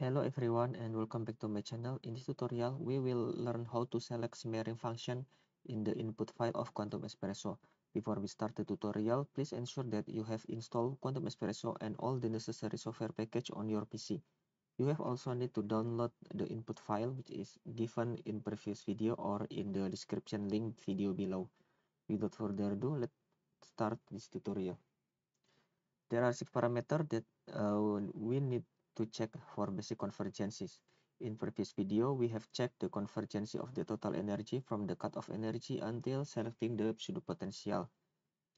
Hello everyone and welcome back to my channel. In this tutorial, we will learn how to select smearing function in the input file of Quantum Espresso. Before we start the tutorial, please ensure that you have installed Quantum Espresso and all the necessary software package on your PC. You have also need to download the input file which is given in previous video or in the description link video below. Without further ado, let's start this tutorial. There are 6 parameters that we need to check for basic convergences. In previous video, we have checked the convergence of the total energy from the cutoff energy until selecting the pseudo potential.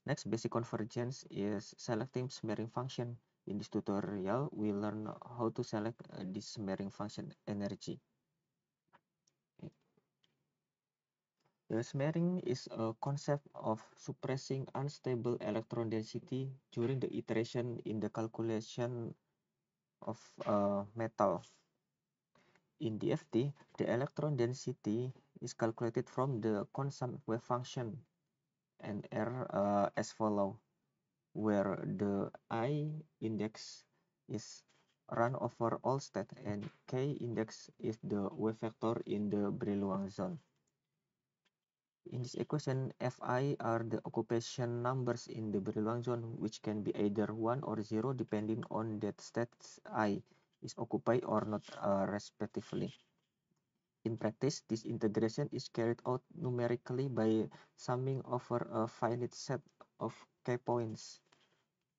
Next, basic convergence is selecting smearing function. In this tutorial, we learn how to select this smearing function energy. The smearing is a concept of suppressing unstable electron density during the iteration in the calculation of metal. In DFT, the electron density is calculated from the constant wave function and R as follow, where the I index is run over all state and K index is the wave vector in the Brillouin zone. In this equation, Fi are the occupation numbers in the Brillouin zone, which can be either 1 or 0 depending on that states I is occupied or not respectively. In practice, this integration is carried out numerically by summing over a finite set of K points.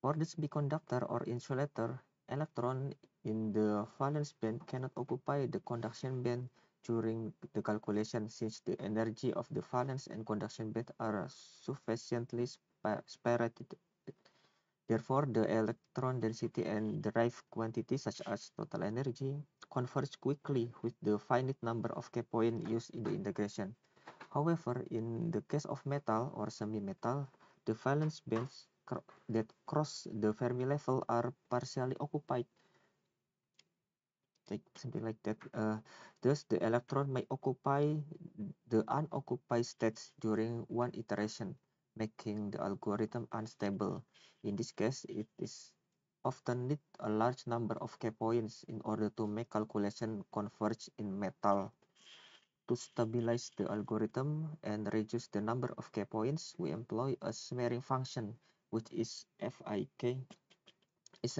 For the semiconductor or insulator, electron in the valence band cannot occupy the conduction band during the calculation since the energy of the valence and conduction band are sufficiently separated. Therefore, the electron density and derived quantity such as total energy converge quickly with the finite number of K points used in the integration. However, in the case of metal or semi-metal, the valence bands that cross the Fermi level are partially occupied, like something like that. Thus, the electron may occupy the unoccupied states during one iteration, making the algorithm unstable. In this case, it is often need a large number of K points in order to make calculation converge in metal. To stabilize the algorithm and reduce the number of K points, we employ a smearing function, which is Fik is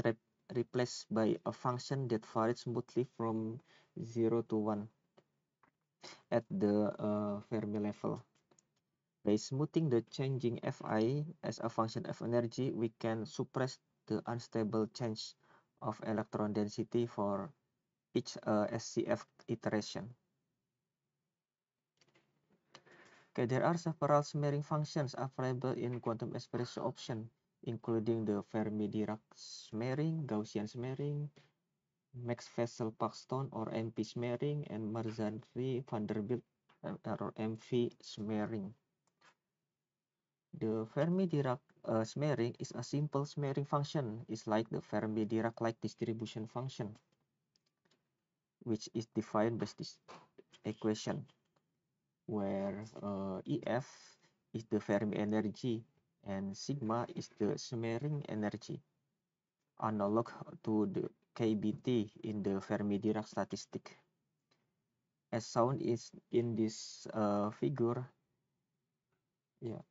replaced by a function that varies smoothly from 0 to 1 at the Fermi level. By smoothing the changing Fi as a function of energy, we can suppress the unstable change of electron density for each SCF iteration. Okay, there are several smearing functions available in Quantum Espresso option, including the Fermi-Dirac smearing, Gaussian smearing, Maxwell-Paxton or MP smearing, and Marzari-Vanderbilt or MV smearing. The Fermi-Dirac smearing is a simple smearing function. It's like the Fermi-Dirac-like distribution function, which is defined by this equation, where EF is the Fermi energy and sigma is the smearing energy, analog to the KBT in the Fermi-Dirac statistic. As shown is in this figure,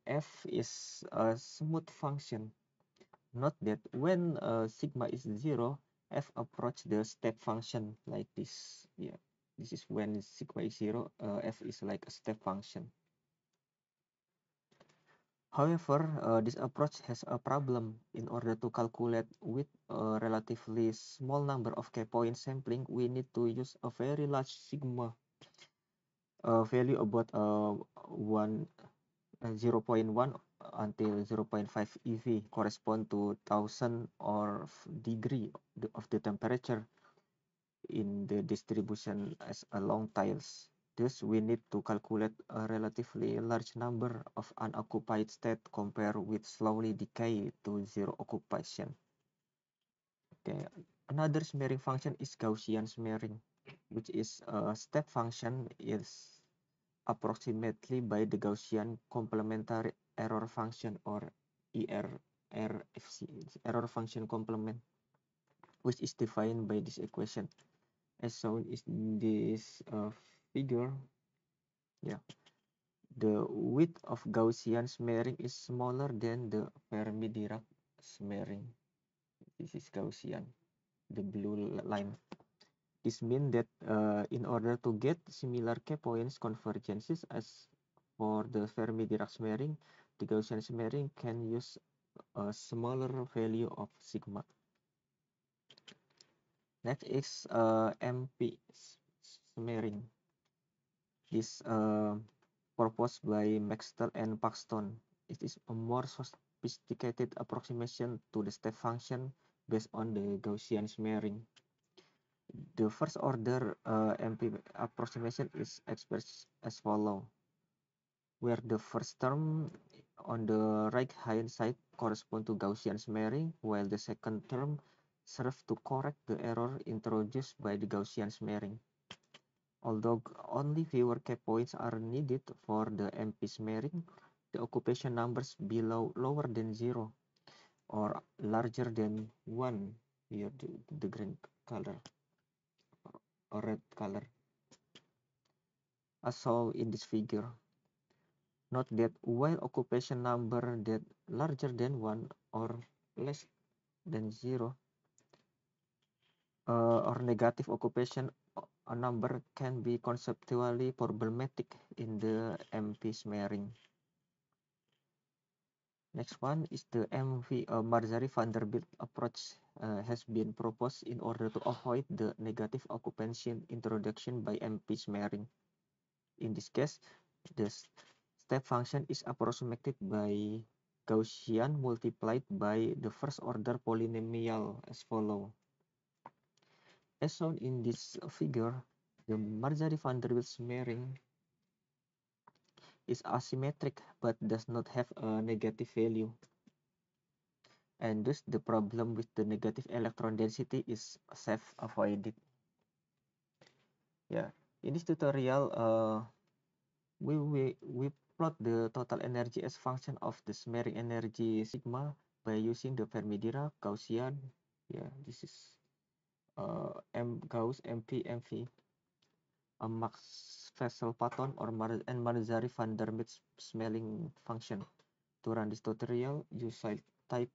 F is a smooth function. Note that when sigma is 0, F approach the step function like this. This is when sigma is 0, F is like a step function. However, this approach has a problem. In order to calculate with a relatively small number of K-point sampling, we need to use a very large sigma value about 0.1 until 0.5 eV correspond to 1000 or degree of the temperature in the distribution as a long tails. Thus, we need to calculate a relatively large number of unoccupied state compared with slowly decay to zero occupation. Okay, another smearing function is Gaussian smearing, which is a step function is approximately by the Gaussian complementary error function or ERFC, error function complement, which is defined by this equation. as shown in this figure. Yeah, the width of Gaussian smearing is smaller than the Fermi-Dirac smearing. This is Gaussian, the blue line. This means that in order to get similar k-points convergences as for the Fermi-Dirac smearing, the Gaussian smearing can use a smaller value of sigma. Next is MP smearing. This proposed by Maxwell and Paxton. It is a more sophisticated approximation to the step function based on the Gaussian smearing. The first order MP approximation is expressed as follows, where the first term on the right-hand side corresponds to Gaussian smearing, while the second term serves to correct the error introduced by the Gaussian smearing. Although only fewer k-points are needed for the MP smearing, the occupation numbers below lower than 0 or larger than 1, here the green color or red color, as shown in this figure. Note that while occupation number that larger than 1 or less than 0 or negative occupation a number can be conceptually problematic in the MP smearing. Next one is the MV Marzari-Vanderbilt approach has been proposed in order to avoid the negative occupation introduction by MP smearing. In this case, the step function is approximated by Gaussian multiplied by the first order polynomial as follows. As shown in this figure, the Marzari-Vanderbilt smearing is asymmetric but does not have a negative value. And thus the problem with the negative electron density is self-avoided. Yeah, in this tutorial, we plot the total energy as function of the smearing energy sigma by using the Fermi-Dirac Gaussian. Yeah, this is M Gauss MP MV, a Maxwell-Paton or Marzari-Vanderbilt smearing function. To run this tutorial, you should type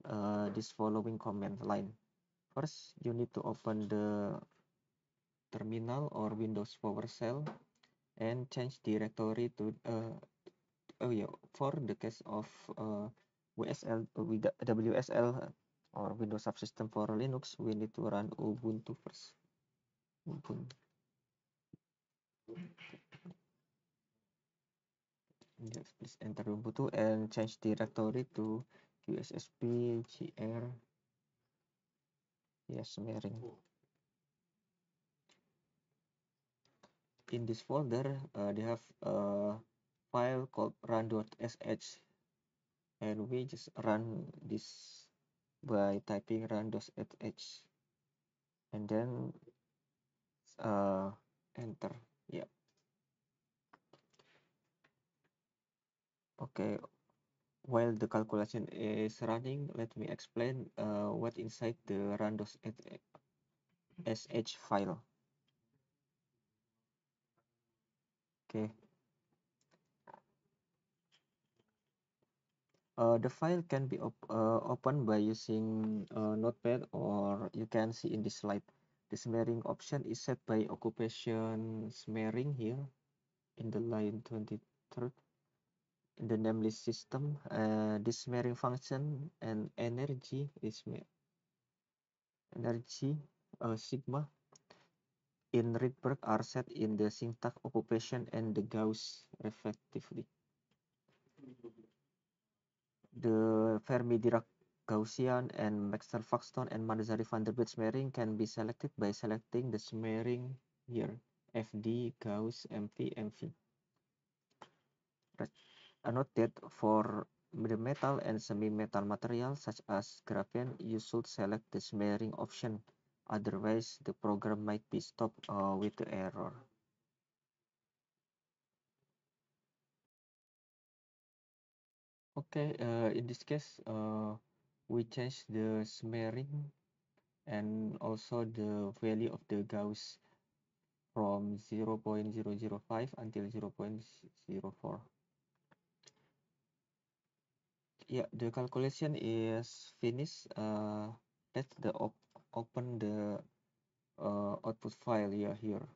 this following command line. First, you need to open the terminal or Windows PowerShell and change directory to for the case of WSL or Windows Subsystem for Linux, we need to run Ubuntu first. Ubuntu. Yes, please enter Ubuntu and change directory to QSSP GR. Yes, smearing. In this folder, they have a file called run.sh, and we just run this by typing run.sh and then enter. Yeah. Okay. While the calculation is running, let me explain what inside the run.sh file. Okay. The file can be opened by using Notepad, or you can see in this slide. The smearing option is set by occupation smearing here in the line 23rd. In the namelist system, this smearing function and energy is sigma in Rydberg are set in the syntax occupation and the Gauss respectively. The Fermi-Dirac Gaussian and Maxwell-Paxton and Marzari-Vanderbilt smearing can be selected by selecting the smearing here, FD, Gauss, MV, MV. Note that for the metal and semi-metal materials such as graphene, you should select the smearing option. Otherwise, the program might be stopped with the error. Okay, in this case, we change the smearing and also the value of the Gauss from 0.005 until 0.04. Yeah, the calculation is finished. Let's open the output file here.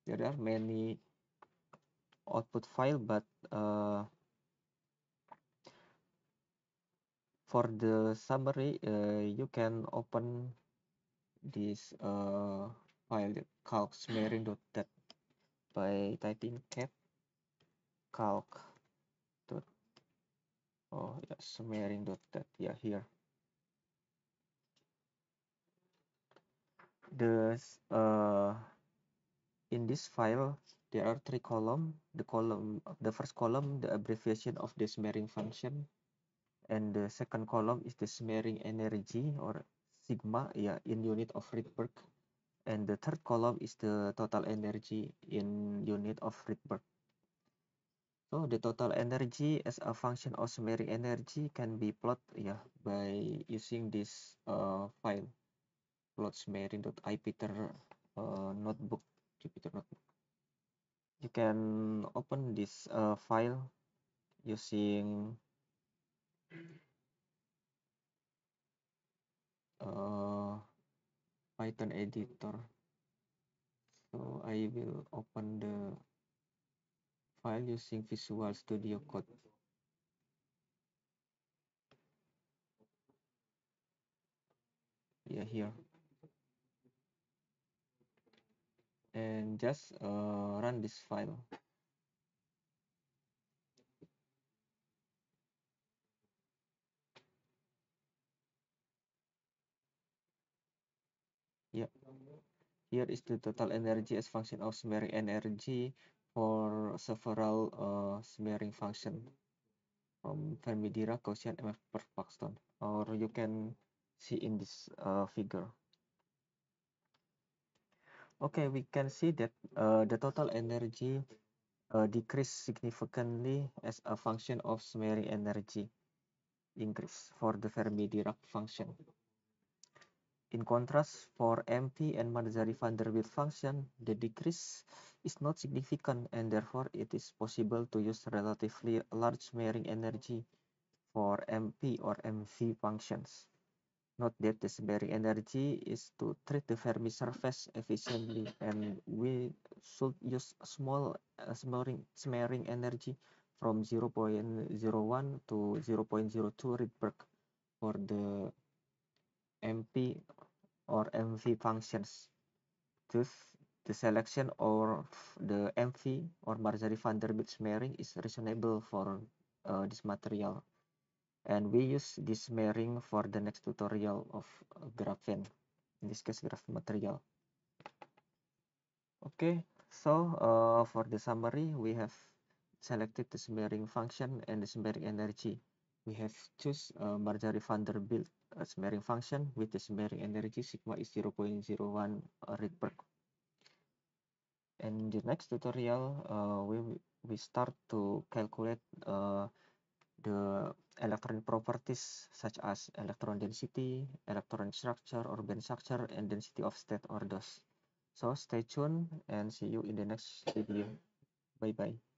There are many output file, but for the summary, you can open this file calc smearing.dat by typing cat calc dot smearing.dat. Yeah, here. In this file there are three columns. The first column, the abbreviation of the smearing function, and the second column is the smearing energy or sigma, in unit of Rydberg, and the third column is the total energy in unit of Rydberg. So the total energy as a function of smearing energy can be plotted by using this file plot smearing.ipython notebook, Jupyter notebook. You can open this file using Python editor. So I will open the file using Visual Studio Code. Yeah, here. And just run this file. Yeah. Here is the total energy as function of smearing energy for several smearing function from Fermi-Dirac, Gaussian, and Paxton. Or you can see in this figure. Okay, we can see that the total energy decrease significantly as a function of smearing energy increase for the Fermi-Dirac function. In contrast, for MP and Marzari-Vanderbilt function, the decrease is not significant, and therefore it is possible to use relatively large smearing energy for MP or MV functions. Note that the smearing energy is to treat the Fermi surface efficiently, and we should use small smearing energy from 0.01 to 0.02 Rydberg for the MP or MV functions. Thus, the selection of the MV or Marzari-Vanderbilt smearing is reasonable for this material. And we use this smearing for the next tutorial of graphene, in this case graph material. Okay, so for the summary, we have selected the smearing function and the smearing energy. We have choose Marzari-Vanderbilt smearing function with the smearing energy sigma is 0.01 Rydberg. And in the next tutorial, we start to calculate the electron properties such as electron density, electron structure or band structure, and density of state orders. So stay tuned and see you in the next video. Bye bye.